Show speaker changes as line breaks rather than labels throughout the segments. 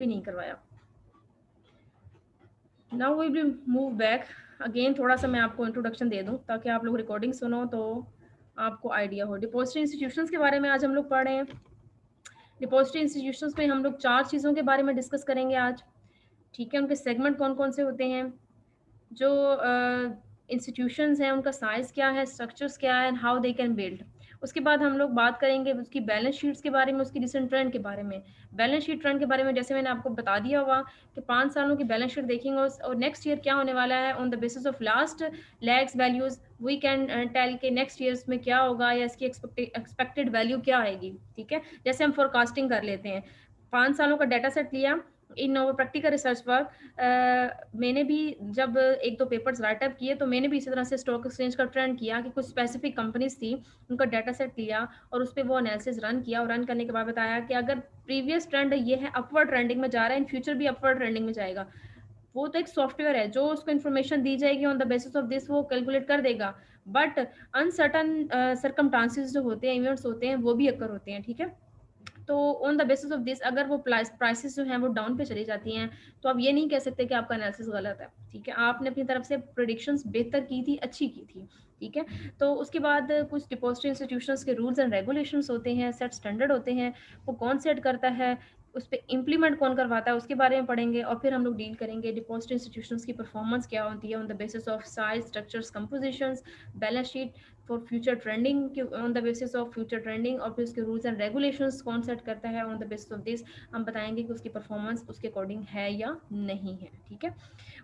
भी नहीं करवाया। Now we will move back again. थोड़ा सा मैं आपको इंट्रोडक्शन दे दूं ताकि आप लोग रिकॉर्डिंग सुनो तो आपको आइडिया हो। डिपॉजिटरी इंस्टीट्यूशंस के बारे में आज हम लोग पढ़ रहे हैं। डिपॉजिटरी इंस्टीट्यूशंस में हम लोग 4 चीज़ों के बारे में डिस्कस करेंगे आज। ठीक है, उनके सेगमेंट कौन कौन से होते हैं, जो इंस्टीट्यूशंस हैं उनका साइज़ क्या है, स्ट्रक्चर्स क्या है, and how they can build. उसके बाद हम लोग बात करेंगे उसकी बैलेंस शीट्स के बारे में, उसकी रिसेंट ट्रेंड के बारे में। बैलेंस शीट ट्रेंड के बारे में जैसे मैंने आपको बता दिया हुआ कि 5 सालों की बैलेंस शीट देखेंगे और नेक्स्ट ईयर क्या होने वाला है। On the basis of last lags values we can tell के नेक्स्ट ईयर्स में क्या होगा या इसकी एक्सपेक्टेड वैल्यू क्या आएगी। ठीक है, जैसे हम फोरकास्टिंग कर लेते हैं। 5 सालों का डाटा सेट लिया in our practical research work. मैंने भी जब 1-2 पेपर्स राइट अप किए तो मैंने भी इसी तरह से स्टॉक एक्सचेंज का ट्रेंड किया कि कुछ स्पेसिफिक कंपनीज थी, उनका डाटा सेट लिया और उस पे वो एनालिसिस रन किया और रन करने के बाद बताया कि अगर प्रीवियस ट्रेंड ये है अपवर्ड ट्रेंडिंग में जा रहा है, इन फ्यूचर भी अपवर्ड ट्रेंडिंग में जाएगा। वो तो एक सॉफ्टवेयर है, जो उसको इन्फॉर्मेशन दी जाएगी on the basis of this वो कैलकुलेट कर देगा। बट अनसर्टन सर्कमस्टांसेस जो होते हैं, इवेंट्स होते हैं, वो भी अकर होते हैं। ठीक है, तो on the basis of this अगर वो प्राइसेस जो हैं वो डाउन पे चली जाती हैं तो आप ये नहीं कह सकते कि आपका एनालिसिस गलत है। ठीक है, आपने अपनी तरफ से प्रेडिक्शंस बेहतर की थी, अच्छी की थी। ठीक है, तो उसके बाद कुछ डिपॉजिटरी इंस्टीट्यूशंस के रूल्स एंड रेगुलेशंस होते हैं, सेट स्टैंडर्ड होते हैं, वो कौन सेट करता है, उस पर इम्प्लीमेंट कौन करवाता है, उसके बारे में पढ़ेंगे। और फिर हम लोग डील करेंगे डिपॉजिटरी इंस्टीट्यूशंस की परफॉर्मेंस क्या होती है on the basis of size, structures, compositions, balance sheet for future trending, on the basis of future trending, और फिर उसके रूल्स एंड रेगुलेशंस कौन सेट करता है। On the basis of this हम बताएंगे कि उसकी परफॉर्मेंस उसके अकॉर्डिंग है या नहीं है। ठीक है,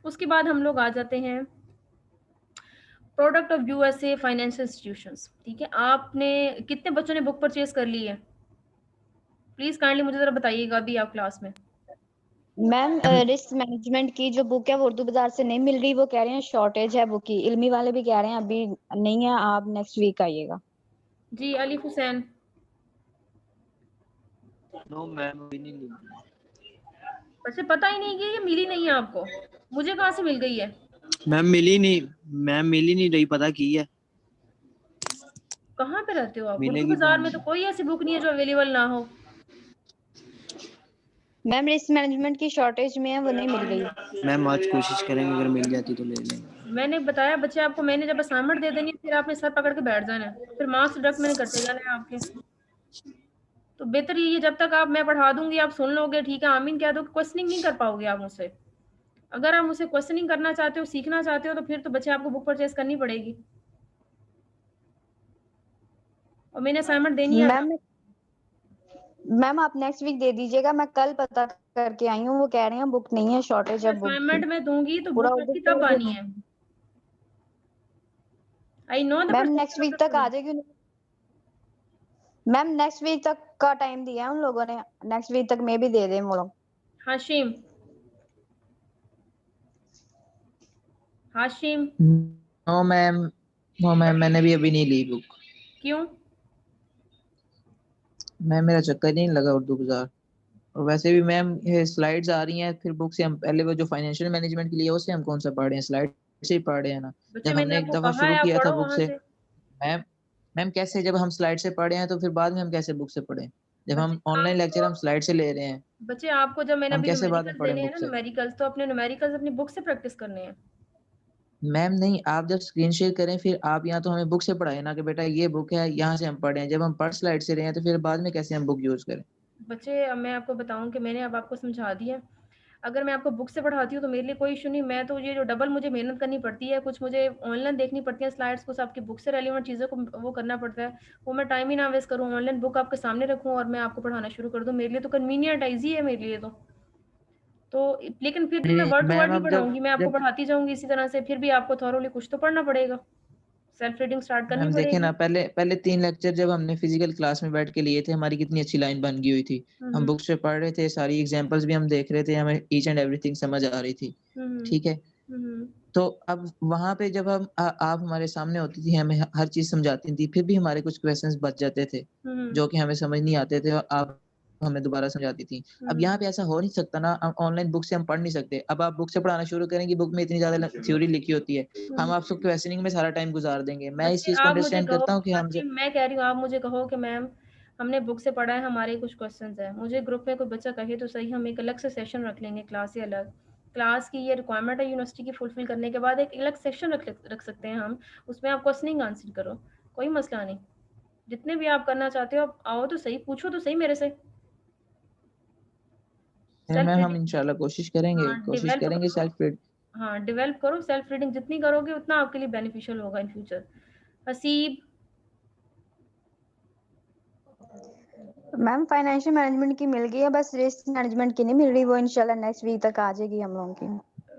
उसके बाद हम लोग आ जाते हैं product of USA financial institutions. ठीक है, आपने कितने बच्चों ने बुक परचेज कर ली है? प्लीज काइंडली मुझे जरा बताइएगा अभी आप क्लास में।
मैम रिस्क मैनेजमेंट की जो बुक है वो उर्दू बाजार से नहीं मिल रही, वो कह रहे हैं शॉर्टेज है बुक की। इल्मी वाले भी कह रहे हैं अभी नहीं है, आप नेक्स्ट वीक आइएगा।
जी अलीफ हुसैन।
नो मैम अभी नहीं ली।
वैसे पता ही नहीं कि ये मिली नहीं है आपको, मुझे कहाँ से मिल गई है?
मैम मिली नहीं, मैम मिली नहीं रही, पता की है।
कहाँ पे रहते हो आप? उर्दू
मिलेगी तो
बाजार में तो कोई ऐसी बुक नहीं है जो अवेलेबल ना हो।
मैम रिस्क मैनेजमेंट की शॉर्टेज में है, वो नहीं मिल रही।
मैम आज कोशिश करेंगे, अगर मिल जाती तो ले लेंगे।
मैंने बताया बच्चे आपको, मैंने जब असाइनमेंट दे देनी फिर आपने सर पकड़ के बैठ जाना है, फिर मार्क्स डिडक्ट मैंने करते जाना है आपके। तो बेहतर ये है जब तक आप मैं पढ़ा दूंगी आप सुन लोगे, ठीक है, आमीन कह दो, क्वेश्चनिंग नहीं कर पाओगे आप मुझसे। अगर आप मुझसे क्वेश्चनिंग करना चाहते हो, सीखना चाहते हो, तो फिर तो बच्चे आपको बुक परचेज करनी पड़ेगी और मैंने असाइनमेंट देनी है।
मैम मैम आप नेक्स्ट वीक दे दीजिएगा, मैं कल पता करके आई हूँ, वो कह रहे हैं बुक नहीं है, शॉर्टेज है बुक की।
असाइनमेंट में दूंगी तो
पूरा
बुक
उर्दू
आपकी कब आनी है? I know the
ma'am next week तक आ जाएगी। मैम नेक्स्ट वीक तक का टाइम दिया है उन लोगों ने, नेक्स्ट वीक तक मे भी दे दें वो लोग।
Hashim, Hashim.
No ma'am, no ma'am मैंने भी अभी नहीं ली बुक।
क्यों?
मैम मेरा चक्कर नहीं लगा उर्दू बाजार। और वैसे भी मैम ये स्लाइड्स आ रही हैं, फिर बुक से हम पहले वो जो फाइनेंशियल मैनेजमेंट के लिए उससे हम कौन सा पढ़ रहे हैं, स्लाइड से ही पढ़ रहे हैं ना।
बच्चे
जब
मैंने
हमने एक
आपको
दफा
कहा
शुरू
है आप
किया था
पढ़ो
बुक
वहां
से।
से।
मैम मैम कैसे, जब हम स्लाइड से पढ़े हैं तो फिर बाद में हम कैसे बुक से पढ़ें? जब
बच्चे
हम ऑनलाइन लेक्चर
आपको
हम स्लाइड से ले रहे हैं,
बच्चे आपको जब मैंने
हम
अभी
कैसे बाद में
न्यूमेरिकल्स
पढ़ें
देने हैं
बुक
ना,
से?
न्यूमेरिकल्स तो अपने न्यूमेरिकल्स अपनी बुक से प्रैक्टिस करने हैं।
मैम नहीं, आप जब स्क्रीन शेयर करें फिर आप यहाँ तो हमें बुक से पढ़ाए ना कि बेटा ये बुक है यहाँ से हम पढ़े हैं। जब हम पढ़ स्लाइड से रहे हैं तो फिर बाद में कैसे हम बुक यूज करें?
बच्चे अब मैं आपको बताऊं कि मैंने अब आपको समझा दिया। अगर मैं आपको बुक से पढ़ाती हूँ तो मेरे लिए कोई इशू नहीं, मैं तो ये जो डबल मुझे मेहनत करनी पड़ती है, कुछ मुझे ऑनलाइन देखनी पड़ती है स्लाइड्स, कुछ आपकी बुक से रेलिवेंट चीज़ों को वो करना पड़ता है, वो मैं टाइम ही ना वेस्ट करूँ, ऑनलाइन बुक आपके सामने रखूँ और मैं आपको पढ़ाना शुरू कर दूँ, मेरे लिए तो कन्वीनियंट ईजी है मेरे लिए तो लेकिन फिर भी मैं वर्ड टू वर्ड
मैम
नहीं
अब जब
पढ़ाऊंगी, मैं आपको
जब
पढ़ाती जाऊंगी इसी तरह से, फिर भी आपको थॉरोली कुछ तो पढ़ना पड़ेगा, सेल्फ रीडिंग स्टार्ट करनी
मैम देखे
पड़ेगी।
ना, पहले पहले 3 लेक्चर जब हमने फिजिकल क्लास में बैठ के लिए थे, हमारी कितनी अच्छी लाइन बन गई हुई थी। हम
हम्म
बुक्स पे पढ़ रहे थे, सारी एग्जांपल्स भी हम देख रहे थे, हमें ईच एंड एवरीथिंग समझ आ रही थी।
हम्म
ठीक है,
हम्म
तो अब वहां पे जब आप हमारे सामने होती थी, हमें हर चीज समझाती थी, फिर भी हमारे कुछ क्वेश्चंस बच जाते थे
हम्म
जो कि हमें समझ नहीं आते थे और आप हमें दोबारा समझाती थी। अब
हम्म
यहाँ पे ऐसा हो नहीं सकता ना, ऑनलाइन बुक से हम पढ़ नहीं सकते। अब आप बुक से पढ़ाना शुरू करेंगे, बुक में इतनी ज्यादा थ्योरी लिखी होती है, हम
हम्म।
आपको क्वेश्चनिंग में सारा टाइम गुजार देंगे। मैं इस
बच्चे
चीज को
आप मुझे
अंडरस्टैंड
कहो,
करता हूँ कि हम
हाशिम मैं कह रही हूँ आप मुझे कहो कि मैम हमने बुक से पढ़ा है, हमारे कुछ क्वेश्चंस हैं। मुझे ग्रुप में कोई बच्चा कहे तो सही, हम एक अलग से सेशन रख लेंगे, क्लास से अलग। क्लास की ये रिक्वायरमेंट है यूनिवर्सिटी की फुलफिल करने के बाद एक अलग सेशन रख सकते हैं हम, उसमें आप क्वेश्चनिंग आंसर करो, कोई मसला नहीं। जितने भी आप करना चाहते हो आप आओ तो सही, पूछो तो सही मेरे से। सेल्फ
मैम हम
रीडिंग,
इंशाल्लाह कोशिश करेंगे,
हाँ डेवेल्प
करेंगे
करो,
सेल्फ रीड।
हाँ डेवेल्प करो। सेल्फ रीडिंग जितनी करोगे उतना आपके लिए बेनिफिशियल होगा in future. Haseeb,
ma'am financial management की मिल गई है, बस रिस्क मैनेजमेंट की नहीं मिल रही, वो इंशाल्लाह नेक्स्ट वीक तक आ जाएगी हम लोगों की।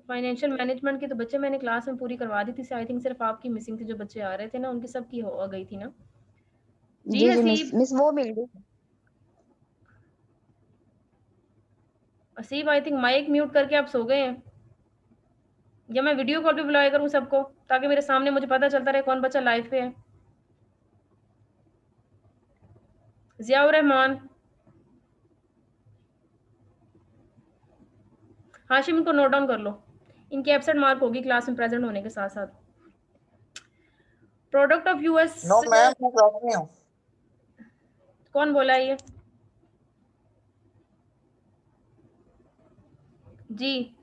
फाइनेंशियल मैनेजमेंट की तो बच्चे मैंने क्लास में पूरी करवा दी थी, आई थिंक सिर्फ आपकी मिसिंग थी, जो बच्चे आ रहे थे ना उनकी सबकी हो गई थी ना। जी
जी मिस
हसीब,
वो मिल गई।
Haseeb I think mic mute करके आप सो गए हैं, या मैं वीडियो कॉल पे बुलाया करूँ सबको ताकि मेरे सामने मुझे पता चलता रहे कौन बच्चा लाइव पे है। जियाउर रहमान, हाशिम, इनको नोट डाउन कर लो, इनकी एब्सेंट मार्क होगी क्लास में प्रेजेंट होने के साथ साथ। Product of US,
no ma'am मैं क्लास में हूँ।
कौन बोला है ये? जी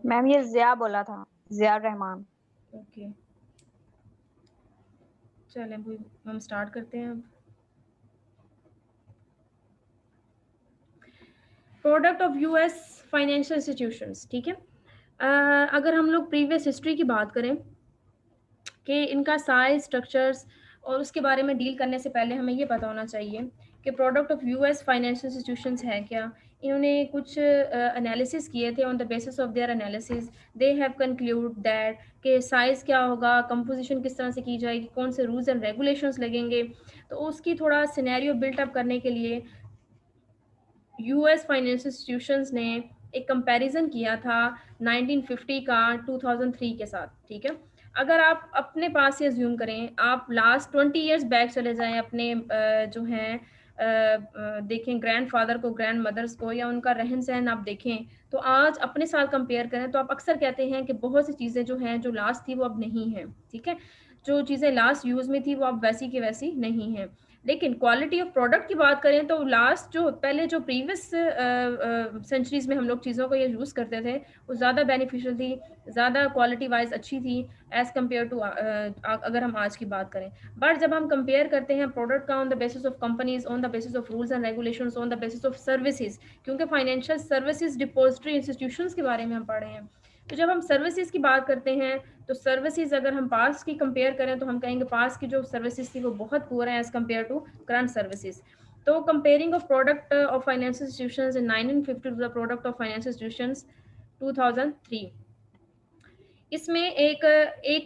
मैम ये जिया बोला था, जिया रहमान।
ओके, चलें हम स्टार्ट करते हैं अब। Product of US financial institutions, ठीक है। अगर हम लोग प्रीवियस हिस्ट्री की बात करें कि इनका साइज, स्ट्रक्चर्स और उसके बारे में डील करने से पहले हमें ये पता होना चाहिए कि product of US financial institutions है क्या। इन्होंने कुछ एनालिसिस किए थे, on the basis of their analysis they have conclude that कि साइज़ क्या होगा, कंपोजिशन किस तरह से की जाएगी, कौन से रूल्स एंड रेगुलेशंस लगेंगे। तो उसकी थोड़ा सिनेरियो बिल्टअप करने के लिए यूएस फाइनेंशियल इंस्टीट्यूशंस ने एक कंपैरिजन किया था 1950 का 2003 के साथ, ठीक है। अगर आप अपने पास से अज्यूम करें, आप लास्ट 20 इयर्स बैक चले जाएं अपने जो हैं देखें ग्रैंडफादर को, ग्रैंड मदर्स को, या उनका रहन सहन आप देखें, तो आज अपने साथ कंपेयर करें तो आप अक्सर कहते हैं कि बहुत सी चीज़ें जो हैं जो लास्ट थी वो अब नहीं हैं, ठीक है। जो चीज़ें लास्ट यूज़ में थी वो अब वैसी की वैसी नहीं हैं। लेकिन क्वालिटी ऑफ प्रोडक्ट की बात करें तो लास्ट जो पहले जो प्रीवियस सेंचुरीज में हम लोग चीज़ों को ये यूज़ करते थे वो ज़्यादा बेनिफिशियल थी, ज़्यादा क्वालिटी वाइज अच्छी थी एज़ कम्पेयर टू अगर हम आज की बात करें। बट जब हम कंपेयर करते हैं प्रोडक्ट का on the basis of companies, on the basis of rules and regulations, on the basis of services, क्योंकि फाइनेंशियल सर्विसेज डिपॉजिटरी इंस्टीट्यूशंस के बारे में हम पढ़े हैं। तो जब हम सर्विसेज की बात करते हैं तो सर्विसेज अगर हम पास की कंपेयर करें तो हम कहेंगे पास की जो सर्विसेज थी वो बहुत पुअर है as compare to current services. तो comparing of product of financial institutions in 1950 to the product of financial institutions 2003, इसमें एक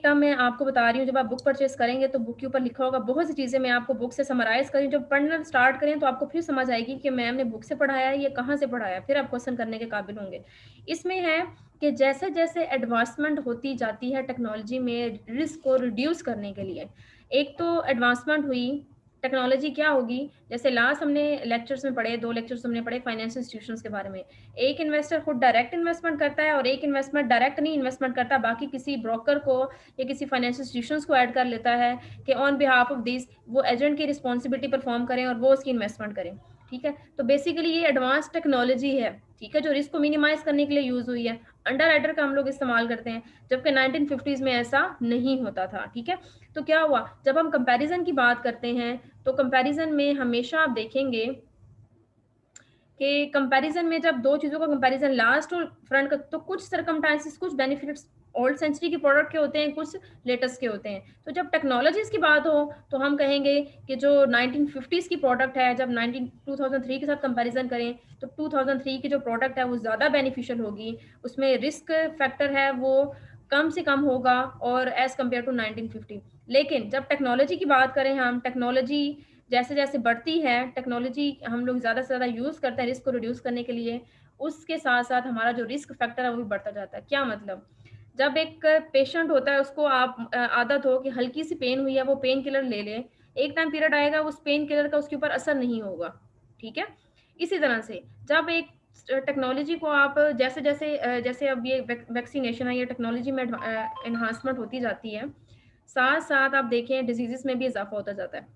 टर्म मैं आपको बता रही हूँ। जब आप बुक परचेस करेंगे तो बुक के ऊपर लिखा होगा, बहुत सी चीज़ें मैं आपको बुक से समराइज करी, जब पढ़ना स्टार्ट करें तो आपको फिर समझ आएगी कि मैम ने बुक से पढ़ाया है, ये कहाँ से पढ़ाया, फिर आप क्वेश्चन करने के काबिल होंगे। इसमें है कि जैसे जैसे एडवांसमेंट होती जाती है टेक्नोलॉजी में रिस्क को रिड्यूस करने के लिए, एक तो एडवांसमेंट हुई टेक्नोलॉजी क्या होगी, जैसे लास्ट हमने लेक्चर्स में पढ़े, 2 लेक्चर्स हमने पढ़े फाइनेंशियल इंस्टीट्यूशंस के बारे में। एक इन्वेस्टर खुद डायरेक्ट इन्वेस्टमेंट करता है और एक इन्वेस्टमेंट डायरेक्ट नहीं इन्वेस्टमेंट करता, बाकी किसी ब्रोकर को या किसी फाइनेंशियल इंस्टीट्यूशंस को ऐड कर लेता है कि ऑन बिहाफ ऑफ दिस वो एजेंट की रिस्पॉन्सिबिलिटी परफॉर्म करें और वो उसकी इन्वेस्टमेंट करें, ठीक है। तो बेसिकली ये एडवांस टेक्नोलॉजी है, ठीक है, जो रिस्क को मिनिमाइज करने के लिए यूज हुई है। अंडर राइटर का हम लोग इस्तेमाल करते हैं, जबकि 1950s में ऐसा नहीं होता था, ठीक है। तो क्या हुआ, जब हम कंपैरिजन की बात करते हैं तो कंपैरिजन में हमेशा आप देखेंगे कि कंपैरिजन में जब दो चीज़ों का कंपैरिजन लास्ट और फ्रंट का, तो कुछ सर्कमस्टांसेस, कुछ बेनिफिट्स ओल्ड सेंचुरी के प्रोडक्ट के होते हैं, कुछ लेटेस्ट के होते हैं। तो जब टेक्नोलॉजीज की बात हो तो हम कहेंगे कि जो 1950s की प्रोडक्ट है, जब 2003 के साथ कंपैरिजन करें तो 2003 की जो प्रोडक्ट है वो ज़्यादा बेनिफिशियल होगी, उसमें रिस्क फैक्टर है वो कम से कम होगा और एज कम्पेयर टू 1950। लेकिन जब टेक्नोलॉजी की बात करें, हम टेक्नोलॉजी जैसे जैसे बढ़ती है, टेक्नोलॉजी हम लोग ज़्यादा से ज़्यादा यूज़ करते हैं रिस्क को रिड्यूस करने के लिए, उसके साथ साथ हमारा जो रिस्क फैक्टर है वो भी बढ़ता जाता है। क्या मतलब, जब एक पेशेंट होता है उसको आप आदत हो कि हल्की सी पेन हुई है वो पेन किलर ले ले, एक टाइम पीरियड आएगा उस पेन किलर का उसके ऊपर असर नहीं होगा, ठीक है। इसी तरह से जब एक टेक्नोलॉजी को आप जैसे जैसे जैसे अब ये वैक्सीनेशन है, ये टेक्नोलॉजी में एनहांसमेंट होती जाती है, साथ साथ आप देखें डिजीजेस में भी इजाफा होता जाता है,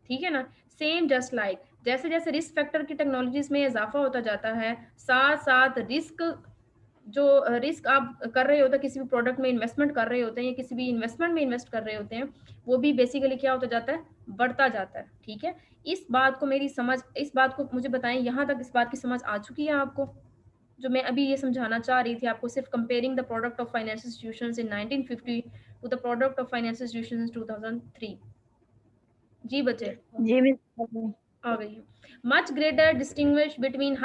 ठीक है ना। सेम जस्ट लाइक जैसे जैसे रिस्क फैक्टर की टेक्नोलॉजीज में इजाफा होता जाता है, साथ साथ जो रिस्क आप कर रहे होते हैं, किसी भी प्रोडक्ट में इन्वेस्टमेंट कर रहे होते हैं या किसी भी इन्वेस्टमेंट में इन्वेस्ट कर रहे होते हैं, वो भी बेसिकली क्या होता जाता है, बढ़ता जाता है, ठीक है। इस बात को मुझे बताएं, यहाँ तक इस बात की समझ आ चुकी है आपको, जो मैं अभी ये समझाना चाह रही थी आपको, सिर्फ comparing the product of financial institutions in 1950 to the product of financial institutions in 2003। जी बच्चे
जी मिस।
आ गई है। Much greater distinguish between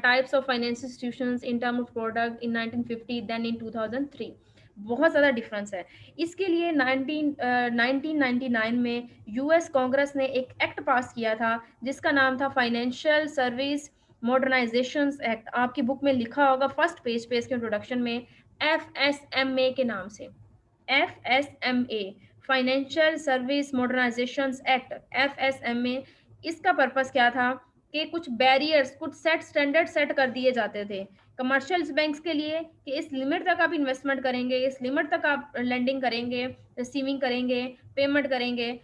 types of financial institutions in term of product in 1950 than in 2003। बहुत ज़्यादा डिफरेंस है। इसके लिए 1999 में यूएस कांग्रेस ने एक एक्ट पास किया था जिसका नाम था फाइनेंशियल सर्विस मॉडर्नाइजेशन एक्ट। आपकी बुक में लिखा होगा फर्स्ट पेज पे इसके इंट्रोडक्शन में FSMA के नाम से, FSMA financial service modernization act, FSMA। इसका पर्पस क्या था कि कुछ बैरियर्स, कुछ स्टैंडर्ड सेट कर दिए जाते थे कमर्शियल बैंक्स के लिए कि इस लिमिट तक आप इन्वेस्टमेंट करेंगे, इस लिमिट तक आप लेंडिंग करेंगे, रिसीविंग करेंगे, पेमेंट करेंगे,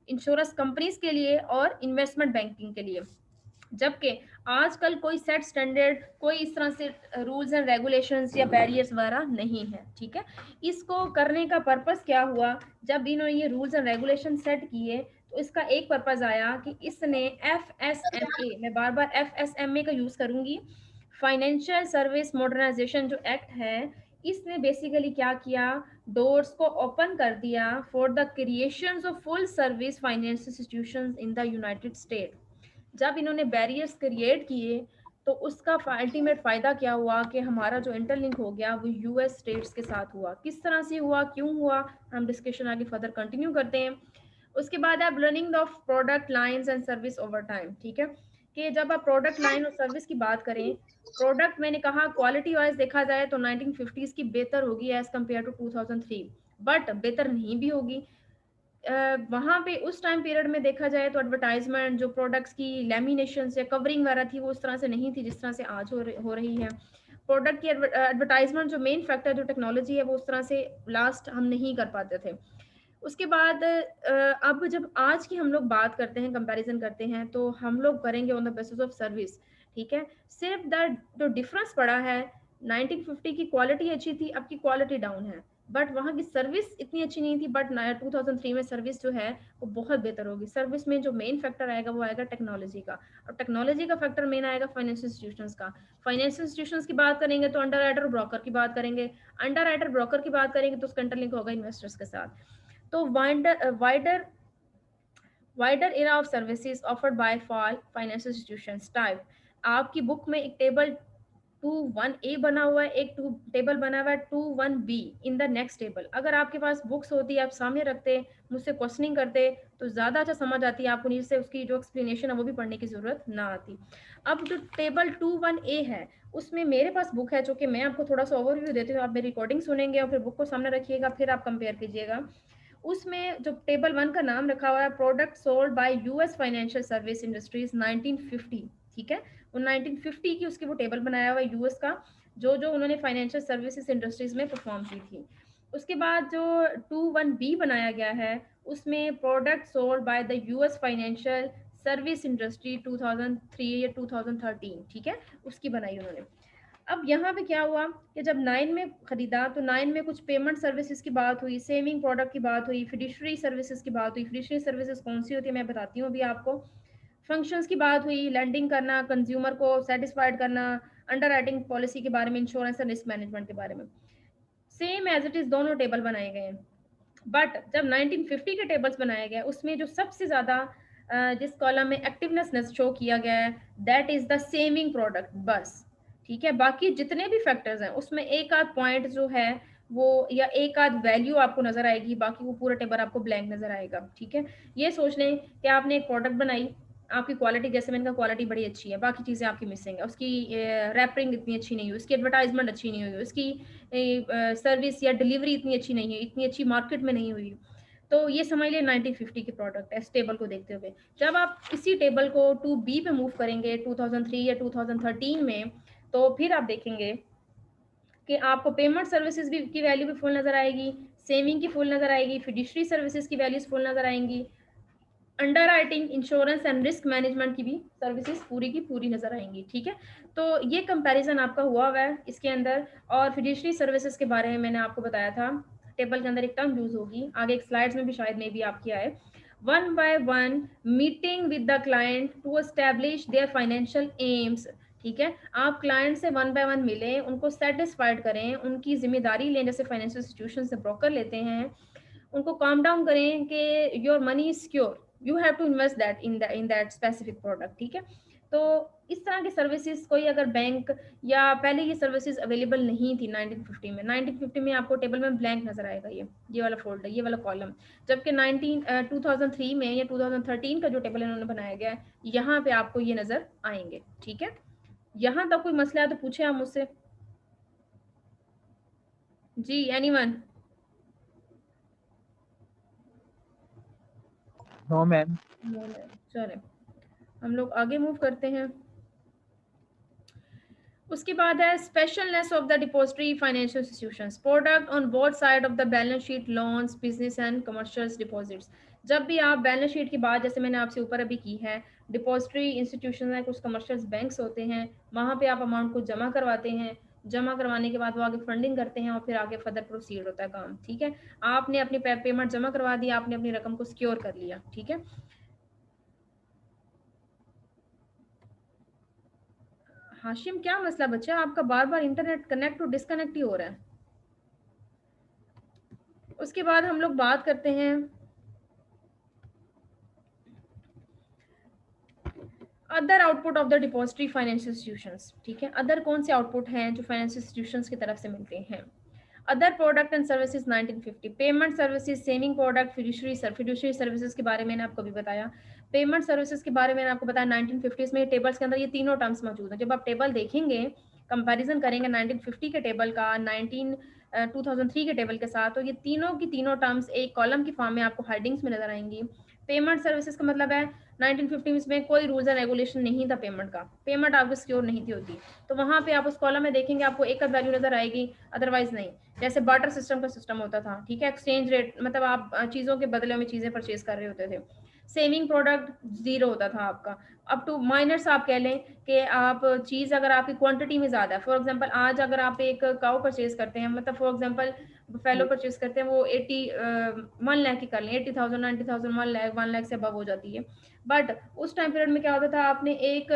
इंश्योरेंस कंपनीज के लिए और इन्वेस्टमेंट बैंकिंग के लिए। जबकि आजकल कोई सेट स्टैंडर्ड, कोई इस तरह से रूल्स एंड रेगुलेशंस या बैरियर्स वगैरह नहीं है, ठीक है। इसको करने का पर्पस क्या हुआ, जब इन्होंने ये रूल्स एंड रेगुलेशन सेट किए तो इसका एक पर्पस आया कि इसने FSMA, मैं बार बार FSMA का यूज करूंगी, फाइनेंशियल सर्विस मॉडर्नाइजेशन जो एक्ट है, इसने बेसिकली क्या किया, डोर्स को ओपन कर दिया for the creation of full service financial institutions in the United state. जब इन्होंने बैरियर्स क्रिएट किए तो उसका अल्टीमेट फ़ायदा क्या हुआ कि हमारा जो इंटरलिंक हो गया वो यूएस स्टेट्स के साथ हुआ। किस तरह से हुआ, क्यों हुआ, हम डिस्कशन आगे फर्दर कंटिन्यू करते हैं। उसके बाद आप learning of product lines and service over time, ठीक है, कि जब आप प्रोडक्ट लाइन और सर्विस की बात करें, प्रोडक्ट मैंने कहा क्वालिटी वाइज देखा जाए तो 1950s की बेहतर होगी एज कम्पेयर टू 2003, बट बेहतर नहीं भी होगी। वहाँ पे उस टाइम पीरियड में देखा जाए तो एडवर्टाइजमेंट, जो प्रोडक्ट्स की लेमिनेशन या कवरिंग वगैरह थी, वो उस तरह से नहीं थी जिस तरह से आज हो रही है। प्रोडक्ट की एडवर्टाइजमेंट जो मेन फैक्टर जो टेक्नोलॉजी है वो उस तरह से लास्ट हम नहीं कर पाते थे। उसके बाद अब जब आज की हम लोग बात करते हैं, कंपैरिजन करते हैं, तो हम लोग करेंगे on the basis of service, ठीक है। सिर्फ द जो डिफरेंस पड़ा है, 1950 की क्वालिटी अच्छी थी, अब की क्वालिटी डाउन है, बट वहाँ की सर्विस इतनी अच्छी नहीं थी, बट 2003 में सर्विस जो है वो बहुत बेहतर होगी। सर्विस में जो मेन फैक्टर आएगा वो आएगा टेक्नोलॉजी का, और टेक्नोलॉजी का फैक्टर मेन आएगा फाइनेंशियल इंस्टीट्यूशंस का। फाइनेंशियल इंस्टीट्यूशंस की बात करेंगे तो अंडर राइटर ब्रोकर की बात करेंगे, अंडर राइटर ब्रोकर की बात करेंगे तो उसका इंटरलिंक होगा इन्वेस्टर्स के साथ। तो wider era of services offered by fall financial institutions type. आपकी बुक में एक टेबल 21A बना हुआ है, एक टेबल बना हुआ है 21B in the next table. अगर आपके पास बुक्स होती है, आप सामने रखते, मुझसे क्वेश्चनिंग करते तो ज़्यादा अच्छा समझ आती है आपको, नीचे उसकी जो एक्सप्लेनेशन है वो भी पढ़ने की ज़रूरत ना आती। अब जो टेबल 21A है उसमें मेरे पास बुक है, जो कि मैं आपको थोड़ा सा ओवरव्यू देती हूँ, आप मेरी रिकॉर्डिंग सुनेंगे और फिर बुक को सामने रखिएगा, फिर आप कंपेयर कीजिएगा। उसमें जो टेबल 1 का नाम रखा हुआ है, product sold by US financial service industries 1950, ठीक है। वो 1950 की उसकी वो टेबल बनाया हुआ है यूएस का, जो जो उन्होंने फाइनेंशियल सर्विसेज इंडस्ट्रीज में परफॉर्म की थी। उसके बाद जो 21B बनाया गया है उसमें product sold by the US financial service industry 2003 या 2013, ठीक है, उसकी बनाई उन्होंने। अब यहाँ पे क्या हुआ कि जब 9 में खरीदा तो 9 में कुछ पेमेंट सर्विसेज की बात हुई, सेविंग प्रोडक्ट की बात हुई, फिड्यूशरी सर्विसेज की बात हुई। फिड्यूशरी सर्विसेज कौन सी होती है मैं बताती हूँ अभी आपको। फंक्शंस की बात हुई, लैंडिंग करना, कंज्यूमर को सेटिस्फाइड करना, अंडर राइटिंग पॉलिसी के बारे में, इंश्योरेंस एंड रिस्क मैनेजमेंट के बारे में। सेम एज इट इज दोनों टेबल बनाए गए हैं, बट जब 1950 के टेबल्स बनाए गए उसमें जो सबसे ज़्यादा जिस कॉलम में एक्टिवनेस शो किया गया है that is the saving product, बस, ठीक है। बाकी जितने भी फैक्टर्स हैं उसमें एक आध पॉइंट जो है वो या एक आध वैल्यू आपको नजर आएगी, बाकी वो पूरा टेबल आपको ब्लैंक नजर आएगा, ठीक है। ये सोच लें कि आपने एक प्रोडक्ट बनाई, आपकी क्वालिटी, जैसे मैंने कहा क्वालिटी बड़ी अच्छी है, बाकी चीज़ें आपकी मिसिंग है, उसकी रैपिंग इतनी अच्छी नहीं हुई, उसकी एडवर्टाइजमेंट अच्छी नहीं हुई, उसकी सर्विस या डिलीवरी इतनी अच्छी नहीं है, इतनी अच्छी मार्केट में नहीं हुई, तो ये समझ लिया 1950 की प्रोडक्ट है। इस टेबल को देखते हुए जब आप इसी टेबल को 2B पे मूव करेंगे 2003 या 2013 में, तो फिर आप देखेंगे कि आपको पेमेंट सर्विसेज भी की वैल्यू भी फुल नजर आएगी, सेविंग की फुल नज़र आएगी, फिड्यूशरी सर्विसेज की वैल्यूज फुल नज़र आएंगी, under writing, insurance and risk management की भी सर्विसेज पूरी की पूरी नजर आएंगी। ठीक है, तो ये कंपैरिजन आपका हुआ है इसके अंदर। और फिड्यूशरी सर्विसेज के बारे में मैंने आपको बताया था, टेबल के अंदर एक टर्म यूज होगी, आगे एक स्लाइड्स में भी शायद में भी आपकी आए, 1 by 1 meeting with the client to establish their financial aims. ठीक है, आप क्लाइंट से 1 by 1 मिलें, उनको सेटिस्फाइड करें, उनकी जिम्मेदारी लें, जैसे फाइनेंशियल इंस्टीट्यूशन से ब्रोकर लेते हैं, उनको काम डाउन करें कि your money is secure, you have to invest that in that specific product. ठीक है, तो इस तरह की सर्विसेज कोई अगर बैंक या पहले ये सर्विसेज अवेलेबल नहीं थी 1950 में, 1950 में आपको टेबल में ब्लैंक नजर आएगा, ये वाला फोल्डर, ये वाला कॉलम, जबकि 2003 में या 2013 का जो टेबल इन्होंने बनाया गया है, यहाँ पे आपको ये नजर आएंगे। ठीक है, यहाँ तक कोई मसला है तो पूछे आप मुझसे। जी, एनीवन?
No ma'am.
चले हम लोग आगे मूव करते हैं। उसके बाद है specialness of the depository financial institutions, product on both side of the balance sheet, loans, business and commercial deposits. जब भी आप बैलेंस शीट की बात, जैसे मैंने आपसे ऊपर अभी की है, डिपॉजिटरी इंस्टीट्यूशन है, कुछ कमर्शियल बैंक्स होते हैं, वहाँ पे आप अमाउंट को जमा करवाते हैं, जमा करवाने के बाद वो आगे फंडिंग करते हैं और फिर आगे फर्दर प्रोसीड होता है काम। ठीक है, आपने अपनी पेमेंट जमा करवा दी, आपने अपनी रकम को सिक्योर कर लिया। ठीक है, हाशिम क्या मसला बच्चा, आपका बार बार इंटरनेट कनेक्ट टू डिस्कनेक्ट ही हो रहा है। उसके बाद हम लोग बात करते हैं other output of the depository financial institutions. ठीक है, अदर कौन से आउटपुट हैं जो फाइनेंशियल इंस्टीट्यूशंस की तरफ से मिलते हैं? Other product and services 1950, payment services, saving product, fiduciary services के बारे में मैंने आपको भी बताया। पेमेंट सर्विसेज के बारे में मैंने आपको बताया 1950 में टेबल्स के अंदर ये तीनों टर्म्स मौजूद हैं। जब आप टेबल देखेंगे, कंपैरिजन करेंगे 1950 के टेबल का 2003 के टेबल के साथ, तो ये तीनों की तीनों टर्म्स एक कॉलम की फॉर्म में आपको हेडिंग्स में नजर आएंगी। पेमेंट सर्विसेज का मतलब है 1950 में कोई रूल्स एंड रेगुलेशन नहीं था पेमेंट का, पेमेंट आपको सिक्योर नहीं थी होती, तो वहाँ पे आप उस कॉलम में देखेंगे आपको एक वैल्यू नजर आएगी, अदरवाइज नहीं। जैसे बार्टर सिस्टम का सिस्टम होता था। ठीक है, एक्सचेंज रेट, मतलब आप चीज़ों के बदले में चीज़ें परचेज कर रहे होते थे। सेविंग प्रोडक्ट जीरो होता था आपका, अप टू माइनस आप कह लें कि आप चीज़ अगर आपकी क्वांटिटी में ज़्यादा है, फॉर एग्जांपल आज अगर आप एक काउ परचेज करते हैं, मतलब फॉर एग्जांपल फेलो परचेज करते हैं, वो 1 लाख की कर लें, 80,000 90,000 1 लाख से अबव हो जाती है। बट उस टाइम पीरियड में क्या होता था, आपने एक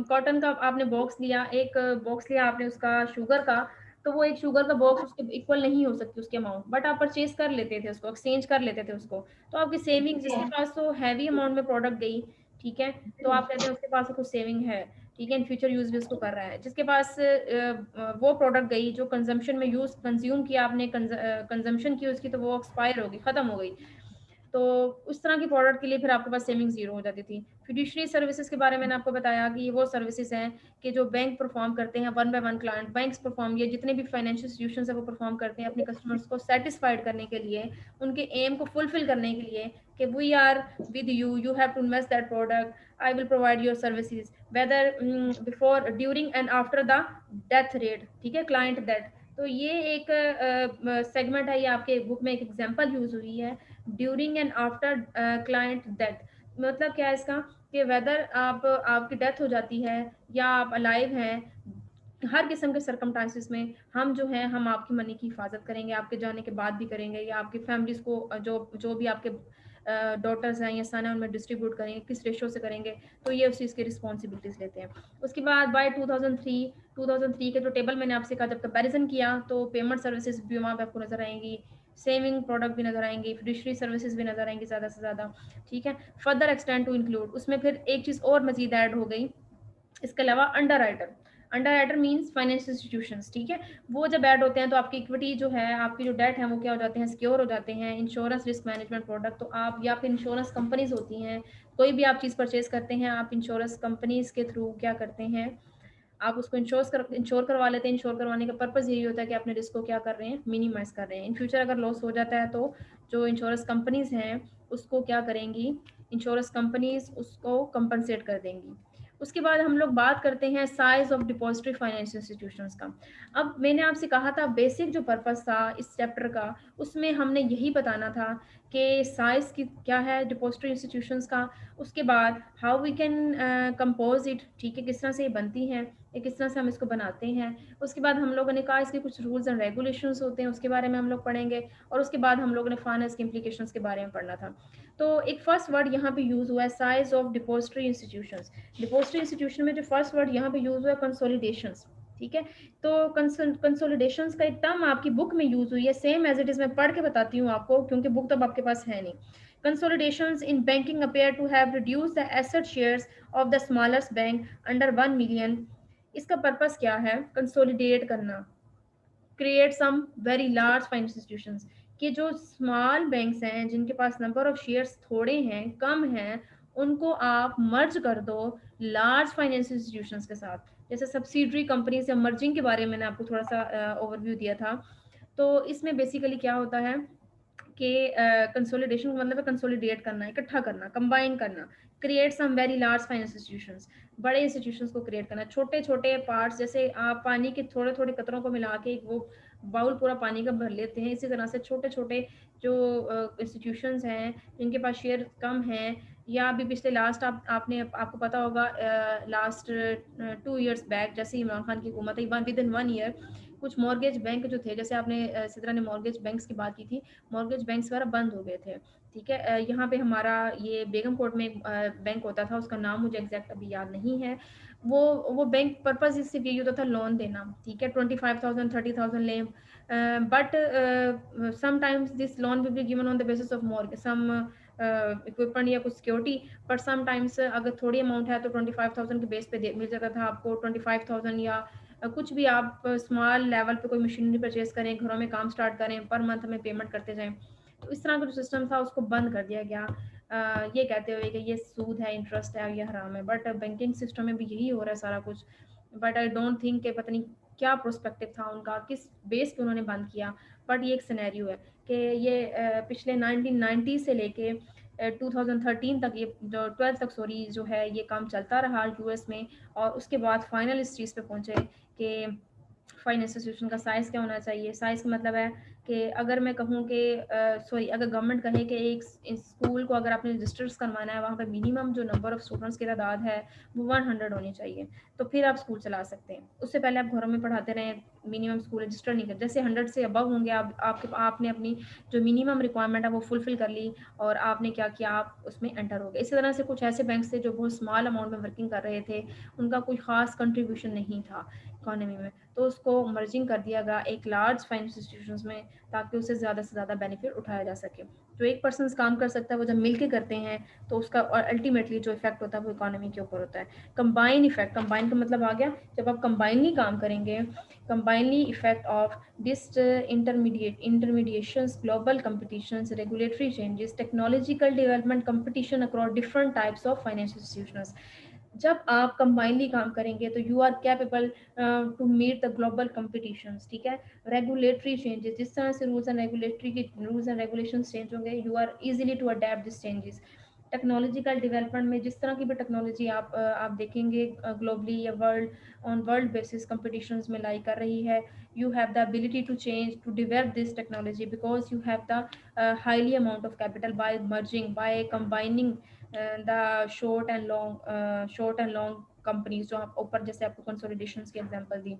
कॉटन का आपने बॉक्स लिया, एक बॉक्स लिया आपने उसका शुगर का, तो वो एक शुगर का बॉक्स उसके इक्वल नहीं हो सकती उसके अमाउंट, बट आप परचेज कर लेते थे उसको, एक्सचेंज कर लेते थे उसको, तो आपकी सेविंग, जिसके पास तो हैवी अमाउंट में प्रोडक्ट गई, ठीक है, तो आप कहते हैं उसके पास तो कुछ सेविंग है, ठीक है, इन फ्यूचर यूज भी उसको कर रहा है। जिसके पास वो प्रोडक्ट गई जो कंजम्पशन में कंज्यूम किया आपने, कंजम्पशन की उसकी, तो वो एक्सपायर हो गई, खत्म हो गई, तो उस तरह की प्रोडक्ट के लिए फिर आपके पास सेविंग जीरो हो जाती थी। फिड्यूशरी सर्विसेज के बारे में मैंने आपको बताया कि ये वो सर्विसेज हैं कि जो बैंक परफॉर्म करते हैं, 1 by 1 क्लाइंट बैंक्स परफॉर्म, ये जितने भी फाइनेंशियल इंस्टीट्यूशंस है वो परफॉर्म करते हैं अपने कस्टमर्स को सेटिस्फाइड करने के लिए, उनके एम को फुलफिल करने के लिए कि we are with you, you have to invest that product, I will provide your services whether before, during and after the death rate. ठीक है, क्लाइंट डेथ, तो ये एक सेगमेंट है, ये आपके बुक में एक एग्जांपल यूज हुई है, during and after client death. मतलब क्या है इसका, कि वेदर आपकी डेथ हो जाती है या आप अलाइव हैं, हर किस्म के सरकमस्टांसिस में हम जो है हम आपकी मनी की हिफाजत करेंगे, आपके जाने के बाद भी करेंगे, या आपकी फैमिलीज को जो भी आपके डॉटर्स हैं या सन है उनमें डिस्ट्रीब्यूट करेंगे, किस रेशो से करेंगे, तो ये उस चीज़ की रिस्पॉन्सिबिलिटीज़ लेते हैं। उसके बाद बाय 2003 के जो टेबल मैंने आपसे कहा, जब कंपैरिजन किया तो पेमेंट सर्विसेज भी वहाँ पे आपको नजर आएंगी, सेविंग प्रोडक्ट भी नजर आएंगी, फिड्यूशरी सर्विसेज भी नजर आएंगी ज़्यादा से ज़्यादा। ठीक है, फर्दर एक्सटेंड टू इंक्लूड, उसमें फिर एक चीज़ और मजीद ऐड हो गई इसके अलावा, under writer means financial institutions. ठीक है, वो जब ऐड होते हैं तो आपकी इक्विटी जो है, आपकी जो डेट है वो क्या हो जाते हैं, सिक्योर हो जाते हैं। इंश्योरेंस रिस्क मैनेजमेंट प्रोडक्ट, तो आप या फिर इंश्योरेंस कंपनीज होती हैं, कोई भी आप चीज़ परचेज करते हैं, आप इंश्योरेंस कंपनीज के थ्रू क्या करते हैं, आप उसको इंश्योर करवा लेते हैं। इंश्योर करवाने का पर्पज़ यही होता है कि अपने रिस्क को क्या कर रहे हैं, मिनिमाइज कर रहे हैं। इन फ्यूचर अगर लॉस हो जाता है तो जो इंश्योरेंस कंपनीज हैं उसको क्या करेंगी, इंश्योरेंस कंपनीज उसको कंपनसेट कर देंगी। उसके बाद हम लोग बात करते हैं size of depository finance institutions का। अब मैंने आपसे कहा था बेसिक जो पर्पस था इस चैप्टर का, उसमें हमने यही बताना था कि साइज की क्या है डिपॉजिटरी इंस्टीट्यूशंस का, उसके बाद how we can compose it, ठीक है, किस तरह से ये बनती हैं, या किस तरह से हम इसको बनाते हैं। उसके बाद हम लोगों ने कहा इसके कुछ रूल्स एंड रेगुलेशंस होते हैं, उसके बारे में हम लोग पढ़ेंगे, और उसके बाद हम लोगों ने फाइनेंस के इम्प्लीकेशंस के बारे में पढ़ना था। तो एक फर्स्ट वर्ड यहाँ पे यूज़ हुआ है size of depository institutions. Depository institution में जो फर्स्ट वर्ड यहाँ पे यूज़ हुआ है कंसोलिडेशंस, ठीक है। तो कंसोलिडेशंस का एक टर्म आपकी बुक में यूज़ हुई है, सेम एज इट इज़ मैं पढ़ के बताती हूँ आपको, क्योंकि बुक तो आपके पास है नहीं। Consolidations in banking appear to have reduced the asset shares of the smallest bank under 1 million. इसका पर्पस क्या है? कंसोलिडेट करना, create some very large financial institutions, कि जो स्मॉल बैंक्स हैं जिनके पास नंबर ऑफ शेयर्स थोड़े हैं, कम हैं, उनको आप मर्ज कर दो लार्ज फाइनेंशियल इंस्टीट्यूशंस के साथ। जैसे सब्सिडरी कंपनीज या मर्जिंग के बारे में मैंने आपको थोड़ा सा ओवरव्यू दिया था। तो इसमें बेसिकली क्या होता है कि कंसोलिडेशन का मतलब है कंसोलिडेट करना, इकट्ठा करना, कंबाइन करना, create some very large financial institutions, बड़े इंस्टीट्यूशंस को क्रिएट करना। छोटे छोटे पार्ट्स, जैसे आप पानी के थोड़े थोड़े कतरों को मिला के वो बाउल पूरा पानी का भर लेते हैं, इसी तरह से छोटे छोटे जो इंस्टीट्यूशंस हैं जिनके पास शेयर कम हैं, या अभी पिछले लास्ट आपको पता होगा लास्ट 2 इयर्स बैक जैसे इमरान खान की हुकूमत है, विद इन 1 ईयर कुछ मॉर्गेज बैंक जो थे, जैसे आपने सिद्रा ने मॉर्गेज बैंक्स की बात की थी, मॉर्गेज बैंक्स वगैरह बंद हो गए थे, ठीक है। यहाँ पे हमारा ये बेगम कोट में एक बैंक होता था, उसका नाम मुझे एग्जैक्ट अभी याद नहीं है। वो बैंक पर्पज सिर्फ यही होता था लोन देना, ठीक है, 25,000 30,000 ले, but sometimes this loan will be given on the basis of mortgage some equipment या कुछ सिक्योरिटी, पर समटाइम्स अगर थोड़ी अमाउंट है तो 25,000 के बेस पे मिल जाता था आपको 25,000, या कुछ भी आप स्मॉल लेवल पे कोई मशीनरी परचेज करें, घरों में काम स्टार्ट करें, पर मंथ में पेमेंट करते जाएं। तो इस तरह का जो सिस्टम था उसको बंद कर दिया गया, ये कहते हुए कि ये सूद है, इंटरेस्ट है, ये हराम है। बट बैंकिंग सिस्टम में भी यही हो रहा है सारा कुछ। बट आई डोंट थिंक कि पता नहीं क्या प्रोस्पेक्टिव था उनका, किस बेस पे उन्होंने बंद किया, बट ये एक सिनेरियो है कि ये पिछले 1990 से लेके 2013 तक, ये जो 12 तक सॉरी जो है, ये काम चलता रहा यूएस में, और उसके बाद फाइनल इस चीज़ पे पहुंचे कि फाइनेंस इंस्टीट्यूशन का साइज़ क्या होना चाहिए। साइज़ का मतलब है कि अगर मैं कहूँ कि अगर गवर्नमेंट कहे कि एक स्कूल को अगर आपने रजिस्टर्स करवाना है, वहाँ पे मिनिमम जो नंबर ऑफ स्टूडेंट्स की तादाद है वो 100 होनी चाहिए, तो फिर आप स्कूल चला सकते हैं। उससे पहले आप घरों में पढ़ाते रहें, मिनिमम स्कूल रजिस्टर नहीं कर, जैसे 100 से अबव होंगे आपने अपनी जो मिनिमम रिक्वायरमेंट है वो फुलफिल कर ली, और आपने क्या किया, आप उसमें एंटर हो गए। इसी तरह से कुछ ऐसे बैंक थे जो बहुत स्मॉल अमाउंट में वर्किंग कर रहे थे, उनका कोई ख़ास कंट्रीब्यूशन नहीं था इकोनॉमी में, तो उसको मर्जिंग कर दिया गया एक लार्ज फाइनेंशियल इंस्टीट्यूशंस में, ताकि उससे ज़्यादा से ज़्यादा बेनिफिट उठाया जा सके। जो एक पर्सन काम कर सकता है वो जब मिल के करते हैं तो उसका और अल्टीमेटली जो इफेक्ट होता है वो इकोनॉमी के ऊपर होता है। कंबाइन इफेक्ट, कंबाइन का मतलब आ गया जब आप कंबाइनली काम करेंगे, combinedly effect of this intermediations, global competitions, regulatory changes, technological development, competition across different types of financial institutions. जब आप कंबाइनली काम करेंगे तो you are capable to meet the global competitions, ठीक है। रेगुलेटरी चेंजेस, जिस तरह से रूल्स एंड रेगुलेशंस चेंज होंगे, you are easily to adapt this changes. Technological development में जिस तरह की भी टेक्नोलॉजी आप देखेंगे ग्लोबली या वर्ल्ड बेसिस कंपटीशंस में लाई कर रही है, you have the ability to change, to develop this technology, because you have the highly amount of capital by merging, by combining the short and long companies जो आप ऊपर जैसे आपको कंसोलिडेशंस की एग्जांपल दी।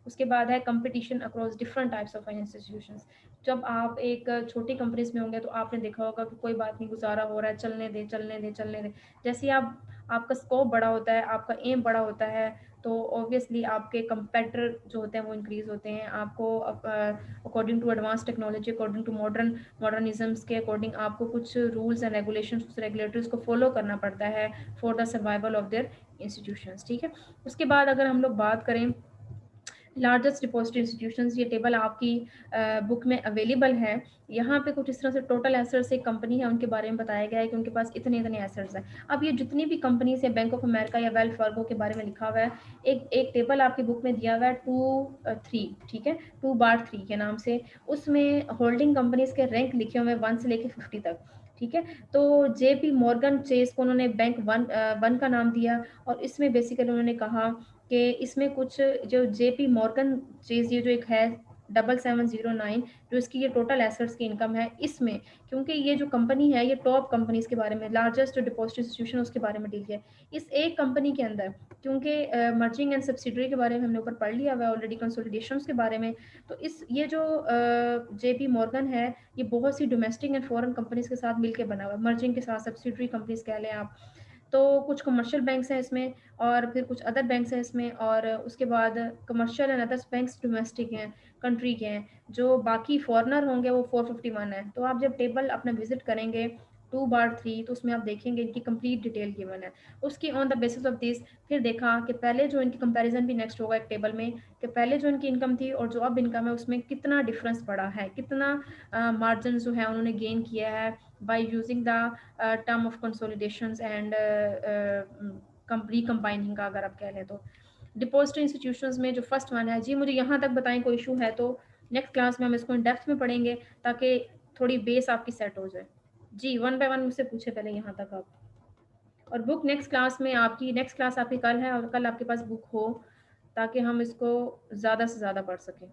उसके बाद है competition across different types of financial institutions. जब आप एक छोटी कंपनीज में होंगे तो आपने देखा होगा कि कोई बात नहीं, गुजारा हो रहा है, चलने दे चलने दे चलने दे। जैसे आपका स्कोप बड़ा होता है, आपका एम बड़ा होता है, तो ऑब्वियसली आपके कंपेटिटर जो होते हैं वो इंक्रीज होते हैं। आपको according to advance technology, according to modernisms के अकॉर्डिंग आपको कुछ रूल्स एंड रेगुलेशंस, कुछ रेगुलेटरीज को फॉलो करना पड़ता है for the survival of their institutions, ठीक है। उसके बाद अगर हम लोग बात करें लार्जेस्ट डिपॉजिटरी इंस्टीट्यूशंस, ये टेबल आपकी बुक में अवेलेबल है। यहाँ पे कुछ इस तरह से टोटल एसेट्स एक कंपनी है उनके बारे में बताया गया है कि उनके पास इतने इतने एसेट्स हैं। अब ये जितनी भी कंपनीज है, बैंक ऑफ अमेरिका या वेल्स फार्गो के बारे में लिखा हुआ है, एक टेबल आपकी बुक में दिया हुआ है 2-3, ठीक है, 2/3 के नाम से। उसमें होल्डिंग कंपनीज के रैंक लिखे हुए हैं 1 से लेकर 50 तक। ठीक है। तो JP मॉर्गन चेस को उन्होंने बैंक वन का नाम दिया, और इसमें बेसिकली उन्होंने कहा कि इसमें कुछ जो JP मॉर्गन चेस ये जो एक है 7709, जो इसकी ये टोटल एसेट्स की इनकम है इसमें, क्योंकि ये जो कंपनी है ये टॉप कंपनीज के बारे में, लार्जेस्ट डिपॉजिट इंस्टीट्यूशन उसके बारे में डील किया इस एक कंपनी के अंदर, क्योंकि मर्जिंग एंड सब्सिडरी के बारे में हमने ऊपर पढ़ लिया हुआ है ऑलरेडी, कंसोलिडेशंस के बारे में। तो ये जो JP मॉर्गन है ये बहुत सी डोमेस्टिक एंड फॉरेन कंपनीज के साथ मिलकर बना हुआ है, मर्जिंग के साथ सब्सिडरी कंपनीज कह लें आप। तो कुछ कमर्शियल बैंक्स हैं इसमें, और फिर कुछ अदर बैंक्स हैं इसमें, और उसके बाद commercial and other banks domestic हैं, कंट्री के हैं। जो बाकी फॉरेनर होंगे वो 451 है। तो आप जब टेबल अपना विजिट करेंगे 2/3 तो उसमें आप देखेंगे इनकी कंप्लीट डिटेल गिवन है। उसकी on the basis of this फिर देखा कि पहले जो इनकी कंपैरिजन भी नेक्स्ट होगा एक टेबल में, कि पहले जो इनकी इनकम थी और जो अब इनकम है उसमें कितना डिफरेंस पड़ा है, कितना मार्जिन जो है उन्होंने गेन किया है by using the term of consolidations and combining का अगर आप कह लें तो। डिपॉजिटरी इंस्टीट्यूशंस में जो फर्स्ट वन है, जी मुझे यहाँ तक बताएं, कोई इशू है तो नेक्स्ट क्लास में हम इसको इन डेप्थ में पढ़ेंगे ताकि थोड़ी बेस आपकी सेट हो जाए। जी 1 बाय 1 मुझसे पूछे पहले यहाँ तक आप, और बुक नेक्स्ट क्लास में आपकी, नेक्स्ट क्लास आपकी कल है और कल आपके पास बुक हो ताकि हम इसको ज़्यादा से ज़्यादा पढ़ सकें।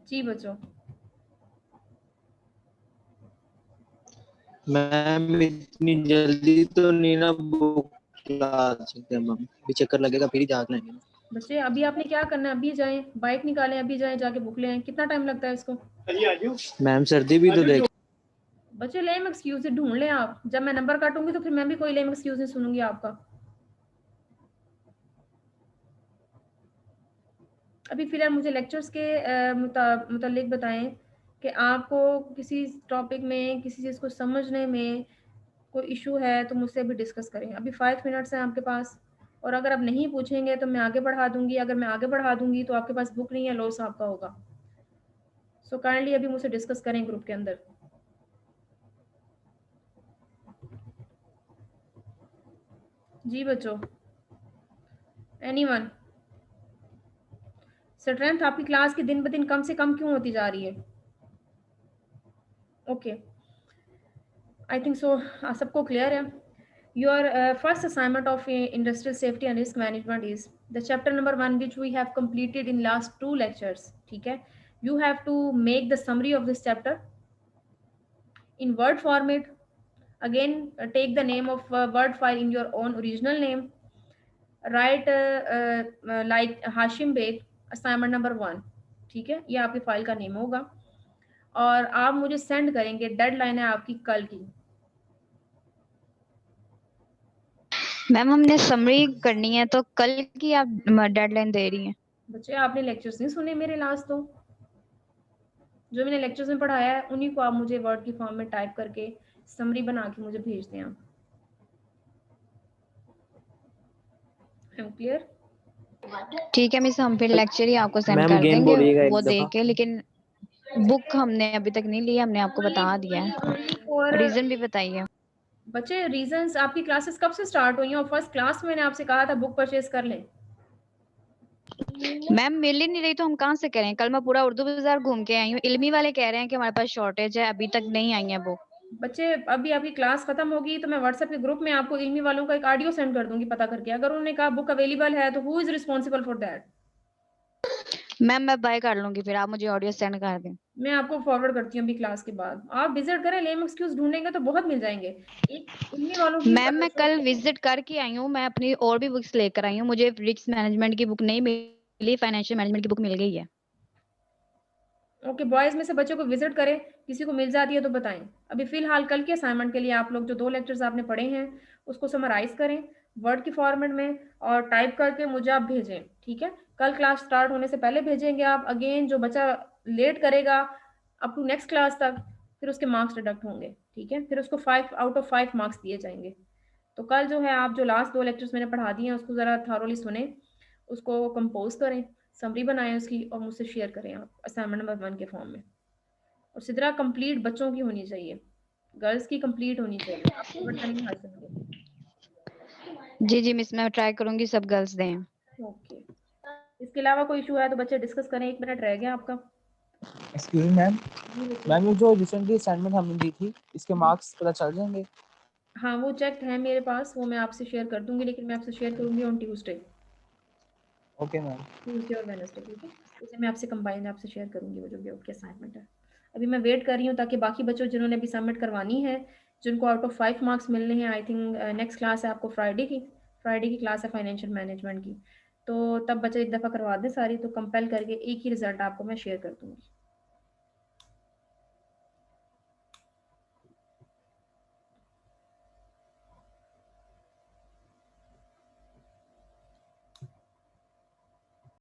जी बच्चों।
मैम इतनी जल्दी तो नहीं ना बुक ला सकते मैम, अभी चक्कर लगेगा फिर ही जाग लेंगे।
बच्चे अभी आपने क्या करना है, अभी जाएं बाइक निकालें, अभी जाएं जाके बुक ले आएं। कितना टाइम लगता है इसको?
मैम सर्दी भी तो देख।
बच्चे लेम एक्सक्यूज ढूंढ लें आप, जब मैं नंबर काटूंगी तो फिर मैं भी कोई लेम एक्सक्यूज नहीं सुनूंगी आपका। अभी फिलहाल मुझे लेक्चर्स के मुतालिक बताएं कि आपको किसी टॉपिक में किसी चीज़ को समझने में कोई इशू है तो मुझसे अभी डिस्कस करें। अभी 5 मिनट्स हैं आपके पास, और अगर आप नहीं पूछेंगे तो मैं आगे बढ़ा दूंगी, अगर मैं आगे बढ़ा दूंगी तो आपके पास बुक नहीं है, लॉस आपका होगा। सो काइंडली अभी मुझसे डिस्कस करें ग्रुप के अंदर। जी बच्चों, एनीवन? स्ट्रेंथ आपकी क्लास की दिन ब दिन कम से कम क्यों होती जा रही है? ओके, आई थिंक सो सबको क्लियर है। Your first assignment of industrial safety and risk management is the chapter number 1 which we have completed in last 2 lectures. ठीक है, you have to make the summary of this chapter in word format. Again take the name of word file in your own original name. Write like Hashim Beg assignment number 1. ठीक है, ये आपकी file का name होगा और आप मुझे send करेंगे, डेडलाइन है आपकी कल की।
मैम हमने समरी करनी है तो कल की आप डेडलाइन दे रही हैं?
बच्चे आपने लेक्चर्स नहीं सुने मेरे लास्ट, तो जो मैंने लेक्चर्स में पढ़ाया है उन्हीं को आप मुझे वर्ड की फॉर्म में टाइप करके समरी बना के मुझे भेज दें आप। I am clear?
ठीक है मिस, हम फिर लेक्चर ही आपको सेंड
मैम
कर
गेम
देंगे
बोलिएगा एक
वो
दफा।
देख के, लेकिन बुक हमने अभी तक नहीं ली, हमने आपको बता दिया है,
और
रीजन भी बताइए।
बच्चे रीजंस, आपकी क्लासेस कब से स्टार्ट हुई हैं और फर्स्ट क्लास में मैंने आपसे कहा था बुक परचेज कर लें।
मैम मिल ही नहीं रही तो हम कहाँ से करें? कल मैं पूरा उर्दू बाजार घूम के आई हूँ, इल्मी वाले कह रहे हैं कि हमारे पास शॉर्टेज है, अभी तक नहीं आई है बुक।
बच्चे अभी आपकी क्लास खत्म होगी तो मैं व्हाट्सएप के ग्रुप में आपको इल्मी वालों का एक ऑडियो सेंड कर दूंगी पता करके, अगर उन्होंने कहा बुक अवेलेबल है तो who is responsible for that?
Ma'am मैं बाय कर लूंगी, फिर आप मुझे ऑडियो सेंड कर दें।
मैं आपको फॉरवर्ड करती हूँ अभी क्लास के बाद, आप विजिट करें, लेम एक्सक्यूज ढूंढेंगे तो बहुत मिल जाएंगे। एक इल्मी वालों की
मैम मैं कल विजिट करके आई हूँ, मैं अपनी और भी बुक्स लेकर आई हूँ, मुझे रिस्क मैनेजमेंट की बुक नहीं मिली, फाइनेंशियल मैनेजमेंट की बुक मिल गई है।
ओके, बॉयज में से बच्चों को विजिट करें, किसी को मिल जाती है तो बताएं। अभी फिलहाल कल के असाइनमेंट के लिए आप लोग जो 2 लेक्चर्स आपने पढ़े हैं उसको समराइज करें वर्ड की फॉर्मेट में और टाइप करके मुझे आप भेजें, ठीक है? कल क्लास स्टार्ट होने से पहले भेजेंगे आप। अगेन जो बच्चा लेट करेगा अप टू नेक्स्ट क्लास तक फिर उसके मार्क्स डिडक्ट होंगे, ठीक है? फिर उसको 5 आउट ऑफ 5 मार्क्स दिए जाएंगे। तो कल जो है आप जो लास्ट 2 लेक्चर्स मैंने पढ़ा दिए हैं उसको ज़रा थॉरोली सुने, उसको कंपोज करें, समरी बनाएं उसकी और मुझसे शेयर करें आप असाइनमेंट नंबर 1 के फॉर्म में। और सिद्रा कंप्लीट बच्चों की होनी चाहिए, गर्ल्स की कंप्लीट होनी चाहिए, आप ओवर टाइम हासिल करें।
जी जी मिस, मैं ट्राई करूंगी सब गर्ल्स दें।
ओके, इसके अलावा कोई इशू है तो बच्चे डिस्कस करें। 1 मिनट रह गया आपका।
एक्सक्यूज मी मैम,
जी बच्चे।
मैम ये जो रिसेंटली असाइनमेंट हमने दी थी इसके मार्क्स पता चल जाएंगे?
हाँ वो चेक है मेरे पास, वो मैं आपसे शेयर कर दूंगी, लेकिन मैं आपसे शेयर करूंगी on Tuesday,
okay ma'am.
Tuesday और वेडनेसडे, ठीक है। उसे मैं आपसे कंबाइन आपसे शेयर करूंगी वो जो भी आपकी असाइनमेंट है। अभी मैं वेट कर रही हूँ ताकि बाकी बच्चों जिन्होंने अभी सबमिट करवानी है, जिनको आउट ऑफ 5 मार्क्स मिलने हैं, आई थिंक नेक्स्ट क्लास है आपको फ्राइडे की क्लास है फाइनेंशियल मैनेजमेंट की, तो तब बच्चे एक दफ़ा करवा दें सारी, तो कंपेल करके एक ही रिजल्ट आपको मैं शेयर कर दूँगी।